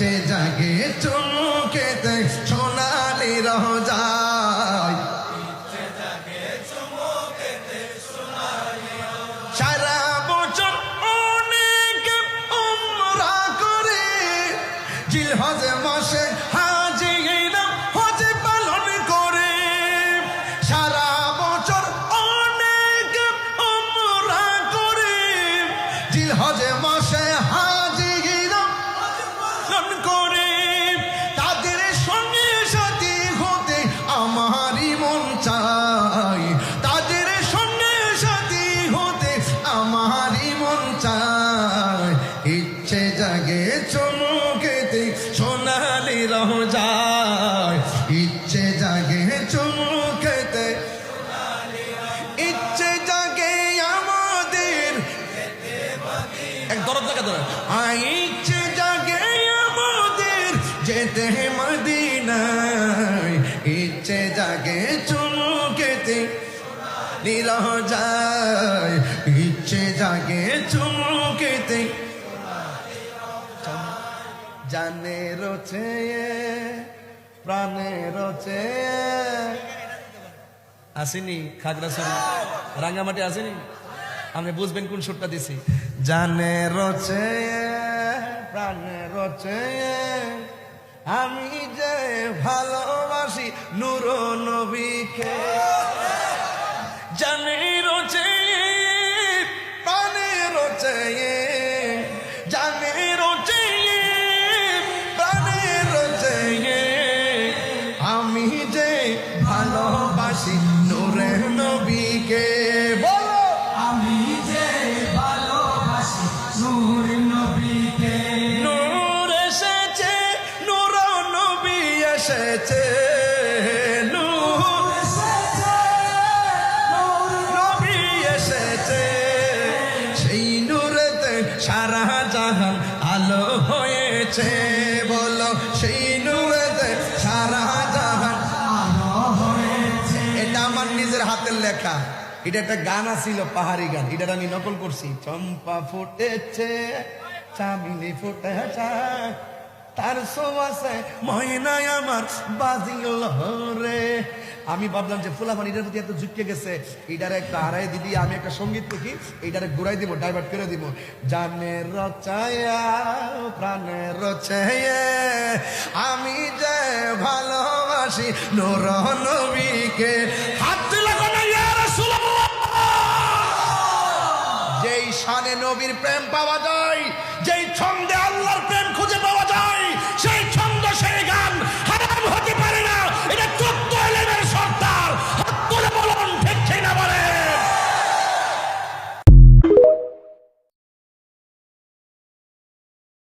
ইচ্ছে জাগে চুমুকেতে সোনালি রোজায়, সারা বছর অনেক উমরা করে জিলহজ মাসে হাজিরা হজ পালন করে। সারা বছর অনেক উমরা করে জিলহজ মাসে হাজিরা পালন করে। তাদের সঙ্গে সাথী হতে আমারই মন চাই, তাদের সঙ্গে সাথী হতে আমারই মন চায়। ইচ্ছে জাগে চুমুকেতে সোনালি রোজায়, ইচ্ছে জাগে চুমুকেতে, ইচ্ছে জাগে আমাদের এক দরদ জায়গা ধরে, ইচ্ছে জাগে আমাদের যেতে মদিনায়, ইচ্ছে জাগে চুমুকেতে রোজায়, ইচ্ছে জাগে চুমুকেতে জানে রোচে প্রাণে রোচে। আসেনি খাগড়াছড়ি রাঙ্গামাটি আসেনি, আপনি বুঝবেন কোন সুরটা দিছি। জানে রোচে প্রাণে রোচে আমি যে ভালোবাসি নূর নবীকে। জানে রোচে প্রাণে রোচে, জানে রোচে প্রাণে রোচে আমি যে ভালোবাসি নূরে নবীকে। বলো আমি যে ভালোবাসি নূর নবীকে। নূর এসেছে, নূর নবী এসেছে, নূর এসেছে, নূর নবী এসেছে, সেই নূরেতে সারা জাহান আলো হয়েছে। বলো সেই নূরেতে সারা জাহান আলো হয়েছে। এটা আমার নিজের হাতের লেখা, এটা একটা গান ছিল, পাহাড়ি গান, এটা আমি নকল করছি। চম্পা ফুটেছে চামিলি ফুটেছে তার সোয়াসে ময়নায় আমার বাজিল রে। আমি ভাবলাম যে ফুলাফান এটার প্রতি এত ঝুঁকে গেছে, এটারে একটা হারাই দিদি, আমি একটা সঙ্গীত লিখি, এটারে ঘুরাই দিব, ডাইভার্ট করে দিব। জানে রচায়া প্রাণে রচায়া আমি যে ভালোবাসি নূর নবীকে। হাত তুলে কোনা ইয়া রাসূলুল্লাহ। যেই শানে নবীর প্রেম পাওয়া যায়, যেই ছন্দে